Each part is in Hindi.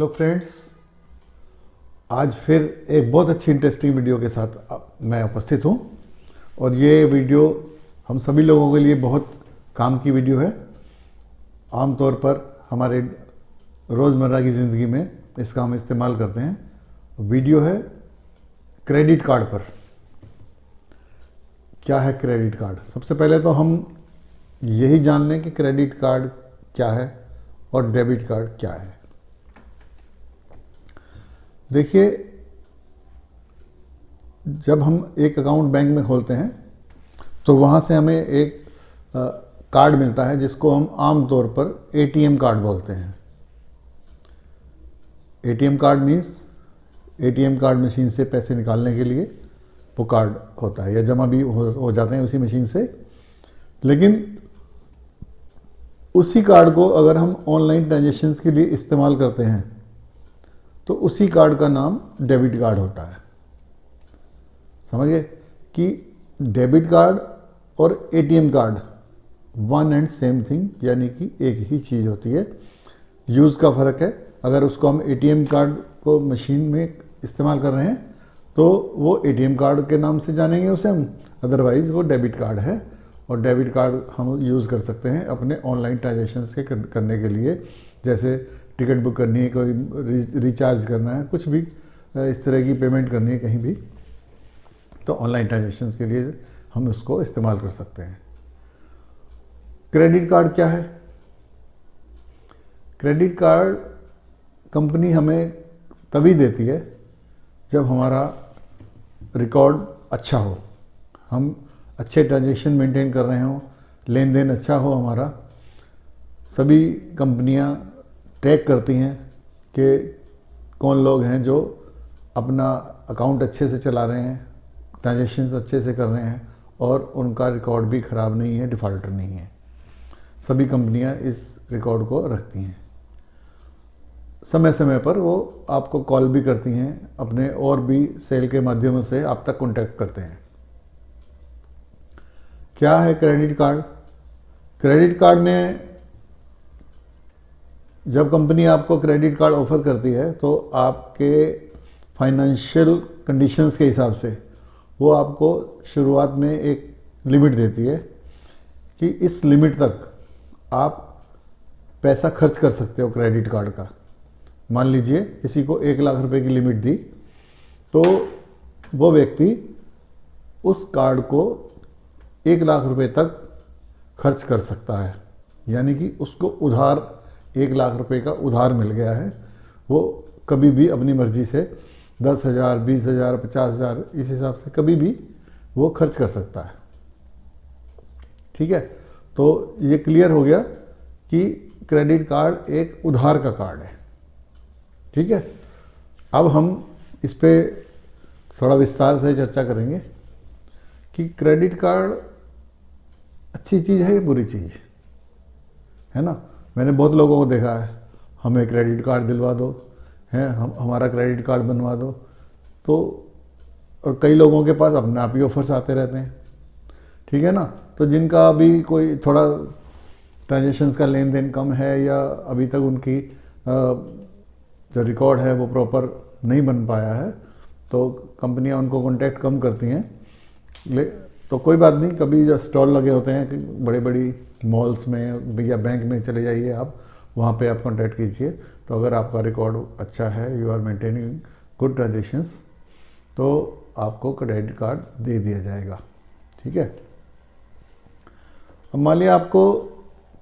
हेलो फ्रेंड्स, आज फिर एक बहुत अच्छी इंटरेस्टिंग वीडियो के साथ मैं उपस्थित हूँ। और ये वीडियो हम सभी लोगों के लिए बहुत काम की वीडियो है। आमतौर पर हमारे रोज़मर्रा की ज़िंदगी में इसका हम इस्तेमाल करते हैं। वीडियो है क्रेडिट कार्ड पर। क्या है क्रेडिट कार्ड? सबसे पहले तो हम यही जान लें कि क्रेडिट कार्ड क्या है और डेबिट कार्ड क्या है। देखिए, जब हम एक अकाउंट बैंक में खोलते हैं तो वहाँ से हमें एक कार्ड मिलता है जिसको हम आम तौर पर एटीएम कार्ड बोलते हैं। ATM card means ATM card machine से पैसे निकालने के लिए वो कार्ड होता है, या जमा भी हो जाते हैं उसी मशीन से। लेकिन उसी कार्ड को अगर हम ऑनलाइन ट्रांजैक्शंस के लिए इस्तेमाल करते हैं तो उसी कार्ड का नाम डेबिट कार्ड होता है। समझिए कि डेबिट कार्ड और ATM card one and same thing, यानी कि एक ही चीज़ होती है। यूज़ का फ़र्क है। अगर उसको हम एटीएम कार्ड को मशीन में इस्तेमाल कर रहे हैं तो वो एटीएम कार्ड के नाम से जानेंगे उसे हम, अदरवाइज़ वो डेबिट कार्ड है। और डेबिट कार्ड हम यूज़ कर सकते हैं अपने ऑनलाइन ट्रांजैक्शंस के करने के लिए, जैसे टिकट बुक करनी है, कोई रिचार्ज करना है, कुछ भी इस तरह की पेमेंट करनी है कहीं भी, तो ऑनलाइन ट्रांजैक्शंस के लिए हम उसको इस्तेमाल कर सकते हैं। क्रेडिट कार्ड क्या है? क्रेडिट कार्ड कंपनी हमें तभी देती है जब हमारा रिकॉर्ड अच्छा हो, हम अच्छे ट्रांजैक्शन मेंटेन कर रहे हों, लेन देन अच्छा हो हमारा। सभी कंपनियां ट्रैक करती हैं कि कौन लोग हैं जो अपना अकाउंट अच्छे से चला रहे हैं, ट्रांजैक्शंस अच्छे से कर रहे हैं और उनका रिकॉर्ड भी ख़राब नहीं है, डिफ़ॉल्टर नहीं है। सभी कंपनियां इस रिकॉर्ड को रखती हैं। समय समय पर वो आपको कॉल भी करती हैं, अपने और भी सेल के माध्यमों से आप तक कॉन्टैक्ट करते हैं। क्या है क्रेडिट कार्ड? क्रेडिट कार्ड में जब कंपनी आपको क्रेडिट कार्ड ऑफ़र करती है तो आपके फाइनेंशियल कंडीशंस के हिसाब से वो आपको शुरुआत में एक लिमिट देती है कि इस लिमिट तक आप पैसा खर्च कर सकते हो क्रेडिट कार्ड का। मान लीजिए किसी को 1 लाख रुपए की लिमिट दी तो वो व्यक्ति उस कार्ड को 1 लाख रुपए तक खर्च कर सकता है, यानी कि उसको उधार 1 लाख रुपए का उधार मिल गया है। वो कभी भी अपनी मर्जी से 10,000, 20,000, 50,000 इस हिसाब से कभी भी वो खर्च कर सकता है। ठीक है, तो ये क्लियर हो गया कि क्रेडिट कार्ड एक उधार का कार्ड है। ठीक है, अब हम इस पे थोड़ा विस्तार से चर्चा करेंगे कि क्रेडिट कार्ड अच्छी चीज़ है या बुरी चीज़ है ना। मैंने बहुत लोगों को देखा है, हमें क्रेडिट कार्ड दिलवा दो, हैं हमारा क्रेडिट कार्ड बनवा दो, तो और कई लोगों के पास अपने आप ही ऑफर्स आते रहते हैं। ठीक है ना, तो जिनका अभी कोई थोड़ा ट्रांजैक्शंस का लेन देन कम है या अभी तक उनकी जो रिकॉर्ड है वो प्रॉपर नहीं बन पाया है, तो कंपनियां उनको कॉन्टैक्ट कम करती हैं। तो कोई बात नहीं, कभी जो स्टॉल लगे होते हैं कि बड़े बड़ी मॉल्स में या बैंक में चले जाइए आप, वहाँ पे आप कॉन्टैक्ट कीजिए। तो अगर आपका रिकॉर्ड अच्छा है, you are maintaining good transactions, तो आपको क्रेडिट कार्ड दे दिया जाएगा। ठीक है, अब मान लिया आपको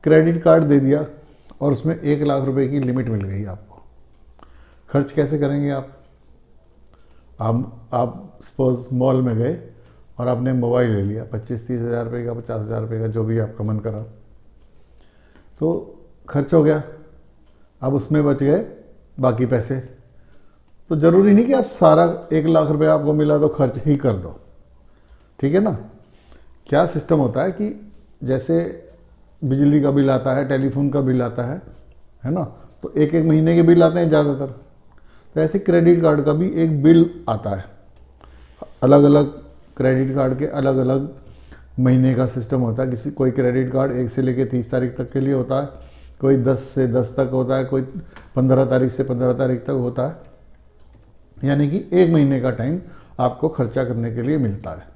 क्रेडिट कार्ड दे दिया और उसमें 1 लाख रुपए की लिमिट मिल गई आपको। खर्च कैसे करेंगे आप सपोज मॉल में गए और आपने मोबाइल ले लिया 25-30 हज़ार रुपये का, 50 हज़ार रुपये का, जो भी आपका मन करा, तो खर्च हो गया। अब उसमें बच गए बाकी पैसे। तो ज़रूरी नहीं कि आप सारा 1 लाख रुपये आपको मिला तो खर्च ही कर दो। ठीक है ना। क्या सिस्टम होता है कि जैसे बिजली का बिल आता है, टेलीफोन का बिल आता है ना, तो एक एक महीने के बिल आते हैं ज़्यादातर। तो ऐसे क्रेडिट कार्ड का भी एक बिल आता है। अलग अलग क्रेडिट कार्ड के अलग अलग महीने का सिस्टम होता है। कोई क्रेडिट कार्ड 1 से लेकर 30 तारीख तक के लिए होता है, कोई 10 से 10 तक होता है, कोई 15 तारीख से 15 तारीख तक होता है, यानी कि 1 महीने का टाइम आपको खर्चा करने के लिए मिलता है।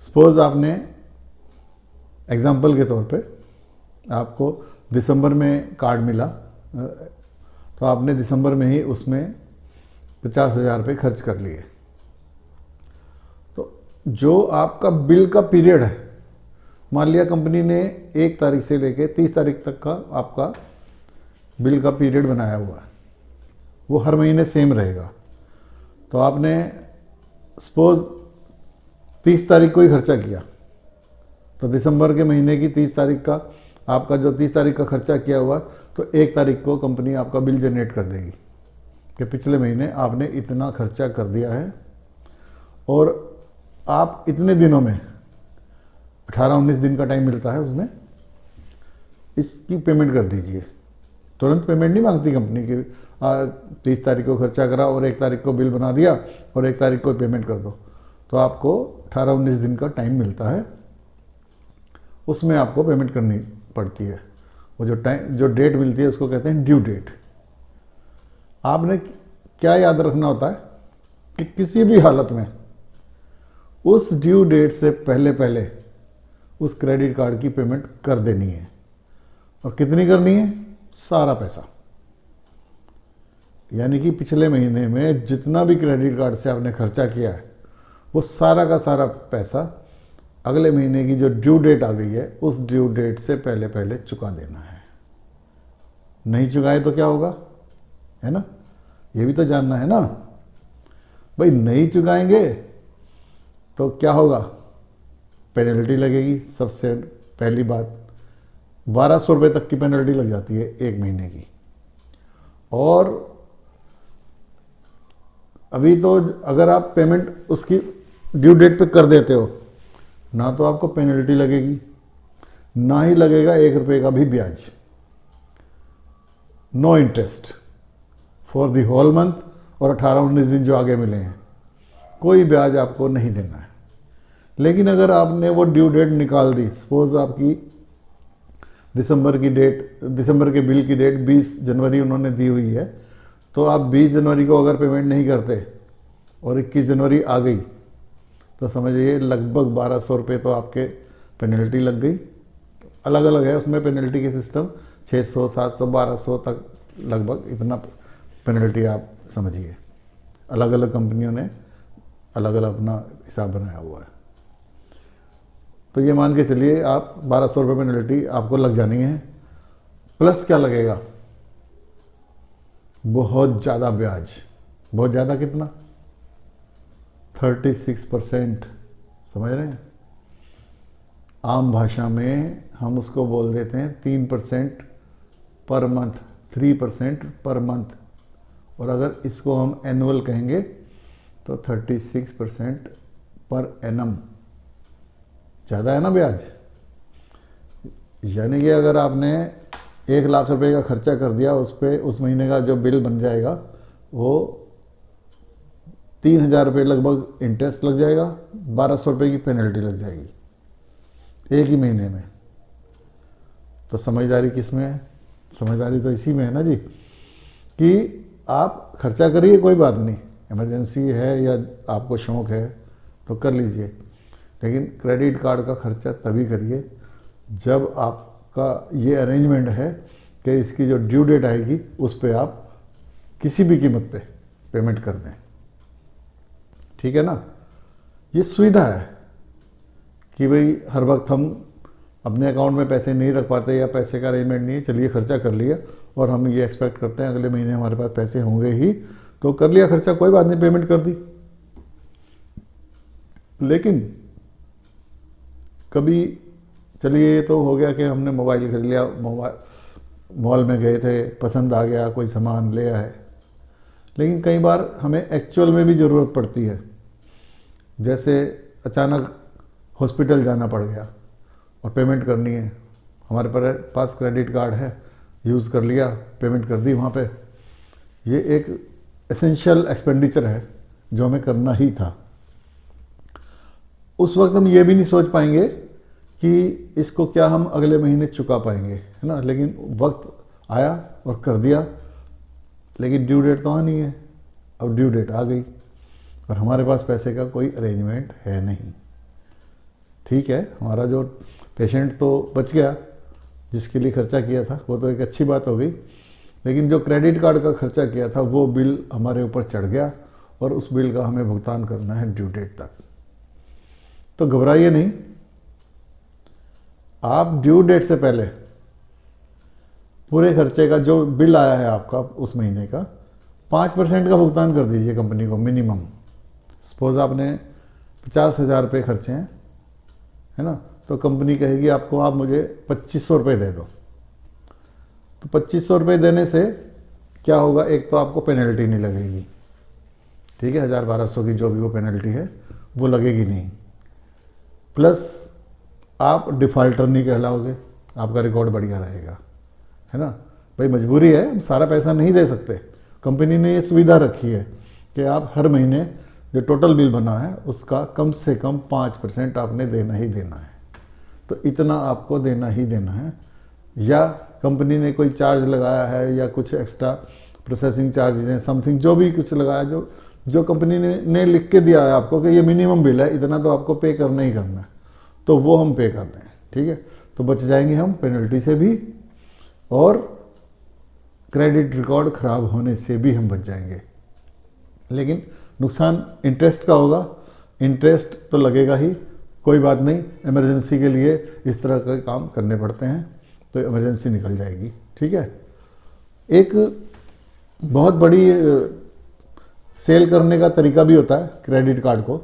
सपोज आपने एग्जाम्पल के तौर पे आपको दिसंबर में कार्ड मिला, तो आपने दिसंबर में ही उसमें 50,000 रुपये खर्च कर लिए। तो जो आपका बिल का पीरियड है, मान लिया कंपनी ने 1 तारीख से लेके 30 तारीख तक का आपका बिल का पीरियड बनाया हुआ है, वो हर महीने सेम रहेगा। तो आपने सपोज 30 तारीख को ही खर्चा किया, तो दिसंबर के महीने की 30 तारीख का आपका जो 30 तारीख का खर्चा किया हुआ, तो 1 तारीख को कंपनी आपका बिल जनरेट कर देगी कि पिछले महीने आपने इतना खर्चा कर दिया है और आप इतने दिनों में 18-19 दिन का टाइम मिलता है, उसमें इसकी पेमेंट कर दीजिए। तुरंत पेमेंट नहीं मांगती कंपनी की 30 तारीख को खर्चा करा और 1 तारीख को बिल बना दिया और 1 तारीख को पेमेंट कर दो। तो आपको 18-19 दिन का टाइम मिलता है, उसमें आपको पेमेंट करनी पड़ती है। वो जो डेट मिलती है उसको कहते हैं ड्यू डेट। आपने क्या याद रखना होता है कि किसी भी हालत में उस ड्यू डेट से पहले पहले उस क्रेडिट कार्ड की पेमेंट कर देनी है। और कितनी करनी है? सारा पैसा, यानी कि पिछले महीने में जितना भी क्रेडिट कार्ड से आपने खर्चा किया है, वो सारा का सारा पैसा अगले महीने की जो ड्यू डेट आ गई है, उस ड्यू डेट से पहले पहले चुका देना है। नहीं चुकाए तो क्या होगा, है ना? ये भी तो जानना है ना भाई। नहीं चुकाएंगे तो क्या होगा? पेनल्टी लगेगी। सबसे पहली बात, 1200 रुपये तक की पेनल्टी लग जाती है 1 महीने की। और अभी तो अगर आप पेमेंट उसकी ड्यू डेट पे कर देते हो, ना तो आपको पेनल्टी लगेगी, ना ही लगेगा 1 रुपये का भी ब्याज। No interest for the whole month. और 18-19 दिन जो आगे मिले हैं, कोई ब्याज आपको नहीं देना है। लेकिन अगर आपने वो ड्यू डेट निकाल दी, सपोज आपकी दिसंबर के बिल की डेट 20 जनवरी उन्होंने दी हुई है, तो आप 20 जनवरी को अगर पेमेंट नहीं करते और 21 जनवरी आ गई, तो समझिए लगभग 1200 रुपये तो आपके पेनल्टी लग गई। अलग अलग है उसमें पेनल्टी के सिस्टम, 600, 700, 1200 तक लगभग इतना पेनल्टी आप समझिए। अलग अलग कंपनियों ने अलग अलग अपना हिसाब बनाया हुआ है। तो ये मान के चलिए आप 1200 रुपये पेनल्टी आपको लग जानी है। प्लस क्या लगेगा? बहुत ज़्यादा ब्याज। बहुत ज़्यादा कितना? 36%। समझ रहे हैं? आम भाषा में हम उसको बोल देते हैं 3% पर मंथ, 3% पर मंथ। और अगर इसको हम एनुअल कहेंगे तो 36% पर एनम। ज़्यादा है ना ब्याज। यानी कि अगर आपने 1 लाख रुपए का खर्चा कर दिया, उस पे उस महीने का जो बिल बन जाएगा वो 3,000 रुपये लगभग इंटरेस्ट लग जाएगा, 1200 रुपये की पेनल्टी लग जाएगी 1 ही महीने में। तो समझदारी किस में है? समझदारी तो इसी में है ना जी, कि आप खर्चा करिए, कोई बात नहीं, इमरजेंसी है या आपको शौक़ है तो कर लीजिए। लेकिन क्रेडिट कार्ड का खर्चा तभी करिए जब आपका ये अरेंजमेंट है कि इसकी जो ड्यू डेट आएगी उस पर आप किसी भी कीमत पे पेमेंट कर दें। ठीक है ना? ये सुविधा है कि भाई हर वक्त हम अपने अकाउंट में पैसे नहीं रख पाते या पैसे का अरेंजमेंट नहीं है, चलिए खर्चा कर लिया और हम ये एक्सपेक्ट करते हैं अगले महीने हमारे पास पैसे होंगे ही, तो कर लिया खर्चा, कोई बात नहीं, पेमेंट कर दी। लेकिन कभी चलिए ये तो हो गया कि हमने मोबाइल खरीद लिया, मॉल में गए थे, पसंद आ गया, कोई सामान ले आए। लेकिन कई बार हमें एक्चुअल में भी ज़रूरत पड़ती है, जैसे अचानक हॉस्पिटल जाना पड़ गया और पेमेंट करनी है, हमारे पास क्रेडिट कार्ड है, यूज़ कर लिया, पेमेंट कर दी वहाँ पे। ये एक एसेंशियल एक्सपेंडिचर है जो हमें करना ही था। उस वक्त हम ये भी नहीं सोच पाएंगे कि इसको क्या हम अगले महीने चुका पाएंगे, है ना, लेकिन वक्त आया और कर दिया, लेकिन ड्यू डेट तो आ नहीं है। अब ड्यू डेट आ गई और हमारे पास पैसे का कोई अरेंजमेंट है नहीं। ठीक है, हमारा जो पेशेंट तो बच गया, जिसके लिए खर्चा किया था वो तो एक अच्छी बात हो गई, लेकिन जो क्रेडिट कार्ड का खर्चा किया था वो बिल हमारे ऊपर चढ़ गया और उस बिल का हमें भुगतान करना है ड्यू डेट तक। तो घबराइए नहीं, आप ड्यू डेट से पहले पूरे खर्चे का जो बिल आया है आपका उस महीने का 5% का भुगतान कर दीजिए कंपनी को मिनिमम। सपोज आपने 50,000 रुपये खर्चे हैं, है ना, तो कंपनी कहेगी आपको आप मुझे 2500 रुपये दे दो। तो 2500 रुपये देने से क्या होगा, एक तो आपको पेनल्टी नहीं लगेगी, ठीक है, 1000-1200 की जो भी वो पेनल्टी है वो लगेगी नहीं, प्लस आप डिफ़ॉल्टर नहीं कहलाओगे, आपका रिकॉर्ड बढ़िया रहेगा, है ना। भाई मजबूरी है, हम सारा पैसा नहीं दे सकते, कंपनी ने ये सुविधा रखी है कि आप हर महीने जो टोटल बिल बना है उसका कम से कम 5% आपने देना ही देना है। तो इतना आपको देना ही देना है, या कंपनी ने कोई चार्ज लगाया है या कुछ एक्स्ट्रा प्रोसेसिंग चार्जेस हैं, समथिंग जो भी कुछ लगाया, जो कंपनी ने लिख के दिया है आपको कि ये मिनिमम बिल है, इतना तो आपको पे करना ही करना है, तो वो हम पे कर रहे हैं। ठीक है, तो बच जाएंगे हम पेनल्टी से भी और क्रेडिट रिकॉर्ड खराब होने से भी हम बच जाएंगे। लेकिन नुकसान इंटरेस्ट का होगा, इंटरेस्ट तो लगेगा ही, कोई बात नहीं, इमरजेंसी के लिए इस तरह के काम करने पड़ते हैं, तो इमरजेंसी निकल जाएगी। ठीक है, एक बहुत बड़ी सेल करने का तरीका भी होता है क्रेडिट कार्ड को,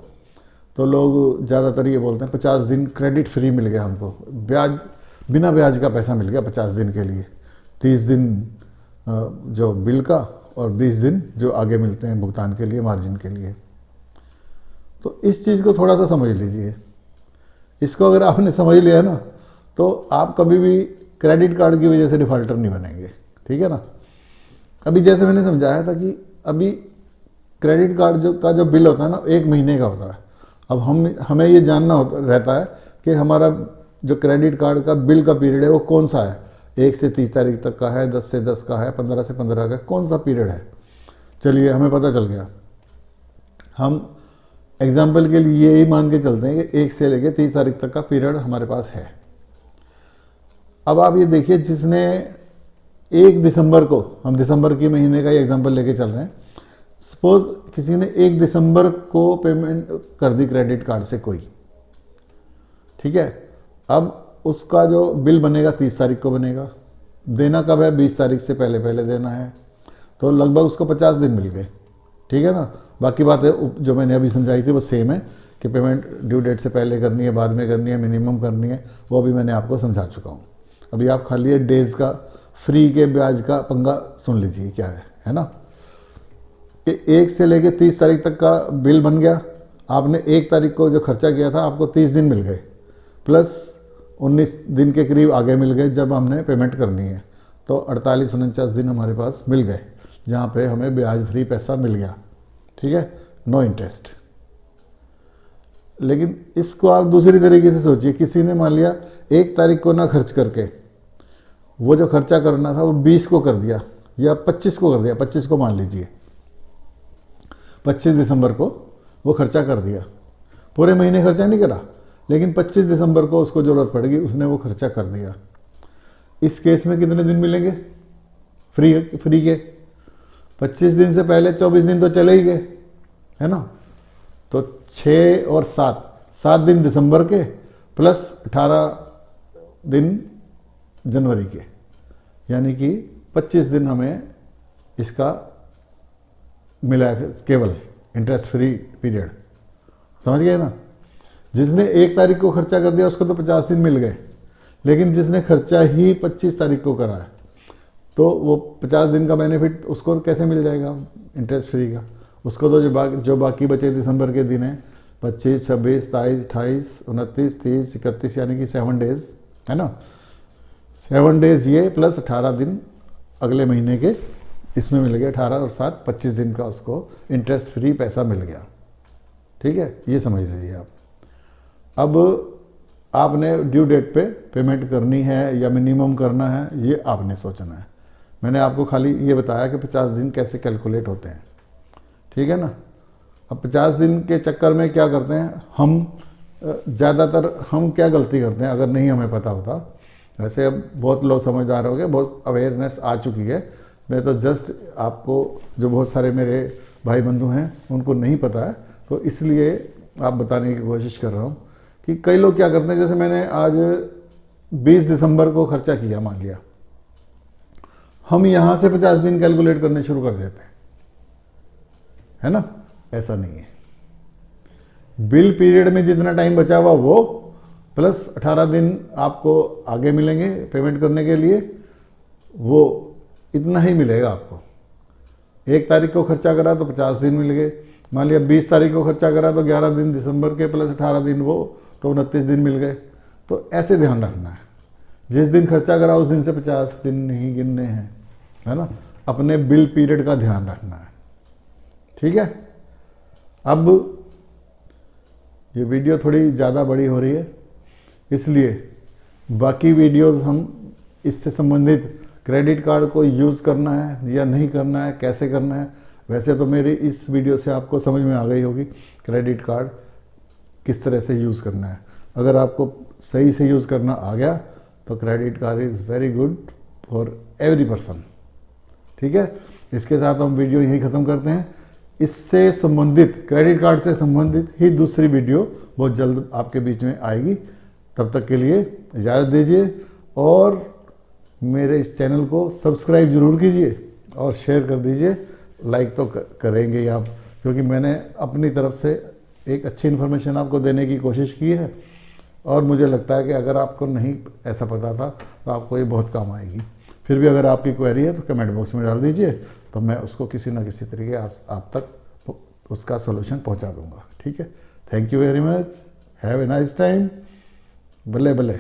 तो लोग ज़्यादातर ये बोलते हैं 50 दिन क्रेडिट फ्री मिल गया हमको, ब्याज बिना ब्याज का पैसा मिल गया 50 दिन के लिए, 30 दिन जो बिल का और 20 दिन जो आगे मिलते हैं भुगतान के लिए, मार्जिन के लिए। तो इस चीज़ को थोड़ा सा समझ लीजिए, इसको अगर आपने समझ लिया है ना, तो आप कभी भी क्रेडिट कार्ड की वजह से डिफ़ॉल्टर नहीं बनेंगे। ठीक है ना, अभी जैसे मैंने समझाया था कि अभी क्रेडिट कार्ड का जो बिल होता है ना 1 महीने का होता है। अब हमें ये जानना रहता है कि हमारा जो क्रेडिट कार्ड का बिल का पीरियड है वो कौन सा है, 1 से 30 तारीख तक का है, 10 से 10 का है, 15 से 15 का, कौन सा पीरियड है। चलिए हमें पता चल गया, हम एग्जाम्पल के लिए यही मान के चलते हैं कि 1 से लेकर 30 तारीख तक का पीरियड हमारे पास है। अब आप ये देखिए, जिसने 1 दिसंबर को, हम दिसंबर के महीने का एग्जाम्पल लेके चल रहे हैं, सपोज किसी ने 1 दिसंबर को पेमेंट कर दी क्रेडिट कार्ड से कोई, ठीक है, अब उसका जो बिल बनेगा 30 तारीख को बनेगा, देना कब है, 20 तारीख से पहले पहले देना है, तो लगभग उसको 50 दिन मिल गए। ठीक है ना, बाकी बातें जो मैंने अभी समझाई थी वो सेम है कि पेमेंट ड्यू डेट से पहले करनी है, बाद में करनी है, मिनिमम करनी है, वो अभी मैंने आपको समझा चुका हूँ। अभी आप खाली डेज का फ्री के ब्याज का पंगा सुन लीजिए क्या है ना, कि 1 से लेके 30 तारीख तक का बिल बन गया, आपने 1 तारीख को जो खर्चा किया था आपको 30 दिन मिल गए, प्लस 19 दिन के करीब आगे मिल गए जब हमने पेमेंट करनी है, तो 48-49 दिन हमारे पास मिल गए जहाँ पे हमें ब्याज फ्री पैसा मिल गया। ठीक है, नो इंटरेस्ट। लेकिन इसको आप दूसरी तरीके से सोचिए, किसी ने मान लिया 1 तारीख को ना खर्च करके वो जो खर्चा करना था वो 20 को कर दिया या 25 को कर दिया, 25 को मान लीजिए, 25 दिसंबर को वो खर्चा कर दिया, पूरे महीने खर्चा नहीं करा, लेकिन 25 दिसंबर को उसको ज़रूरत पड़ेगी, उसने वो खर्चा कर दिया। इस केस में कितने दिन मिलेंगे फ्री के? 25 दिन से पहले 24 दिन तो चले ही गए, है ना, तो 6 और 7 दिन दिसंबर के प्लस 18 दिन जनवरी के, यानी कि 25 दिन हमें इसका मिला है केवल इंटरेस्ट फ्री पीरियड। समझ गए ना, जिसने 1 तारीख को खर्चा कर दिया उसको तो 50 दिन मिल गए, लेकिन जिसने खर्चा ही 25 तारीख को करा है तो वो 50 दिन का बेनिफिट उसको कैसे मिल जाएगा इंटरेस्ट फ्री का? उसको तो जो बाकी बचे दिसंबर के दिन हैं 25, 26, 27, 28, 29, 30, 31, यानी कि 7 डेज, है ना, 7 डेज ये प्लस 18 दिन अगले महीने के, इसमें मिल गया 18 और 7, 25 दिन का उसको इंटरेस्ट फ्री पैसा मिल गया। ठीक है, ये समझ लीजिए आप। अब आपने ड्यू डेट पे पेमेंट करनी है या मिनिमम करना है, ये आपने सोचना है। मैंने आपको खाली ये बताया कि 50 दिन कैसे कैलकुलेट होते हैं, ठीक है ना। अब 50 दिन के चक्कर में क्या करते हैं हम, ज़्यादातर हम क्या गलती करते हैं अगर नहीं हमें पता होता। वैसे अब बहुत लोग समझदार हो गए, बहुत अवेयरनेस आ चुकी है। मैं तो जस्ट आपको, जो बहुत सारे मेरे भाई बंधु हैं उनको नहीं पता है, तो इसलिए आप बताने की कोशिश कर रहा हूँ कि कई लोग क्या करते हैं, जैसे मैंने आज 20 दिसंबर को खर्चा किया मान लिया, हम यहाँ से 50 दिन कैलकुलेट करने शुरू कर देते हैं, है ना। ऐसा नहीं है। बिल पीरियड में जितना टाइम बचा हुआ वो प्लस 18 दिन आपको आगे मिलेंगे पेमेंट करने के लिए, वो इतना ही मिलेगा आपको। 1 तारीख को खर्चा करा तो 50 दिन मिल गए, मान लिया 20 तारीख को खर्चा करा तो 11 दिन दिसंबर के प्लस 18 दिन वो, तो 29 दिन मिल गए। तो ऐसे ध्यान रखना है, जिस दिन खर्चा करा उस दिन से 50 दिन नहीं गिनने हैं, है ना। अपने बिल पीरियड का ध्यान रखना है, ठीक है। अब ये वीडियो थोड़ी ज़्यादा बड़ी हो रही है, इसलिए बाकी वीडियोस हम इससे संबंधित क्रेडिट कार्ड को यूज़ करना है या नहीं करना है, कैसे करना है, वैसे तो मेरी इस वीडियो से आपको समझ में आ गई होगी क्रेडिट कार्ड किस तरह से यूज़ करना है। अगर आपको सही से यूज़ करना आ गया तो credit card is very good for every person, ठीक है। इसके साथ हम वीडियो यहीं ख़त्म करते हैं। इससे संबंधित, क्रेडिट कार्ड से संबंधित ही दूसरी वीडियो बहुत जल्द आपके बीच में आएगी। तब तक के लिए इजाज़त दीजिए और मेरे इस चैनल को सब्सक्राइब ज़रूर कीजिए और शेयर कर दीजिए। लाइक तो करेंगे ही आप, क्योंकि मैंने अपनी तरफ से एक अच्छी इन्फॉर्मेशन आपको देने की कोशिश की है और मुझे लगता है कि अगर आपको नहीं ऐसा पता था तो आपको ये बहुत काम आएगी। फिर भी अगर आपकी क्वेरी है तो कमेंट बॉक्स में डाल दीजिए, तो मैं उसको किसी ना किसी तरीके आप तक उसका सॉल्यूशन पहुंचा दूंगा, ठीक है। Thank you very much, have a nice time, भले भले।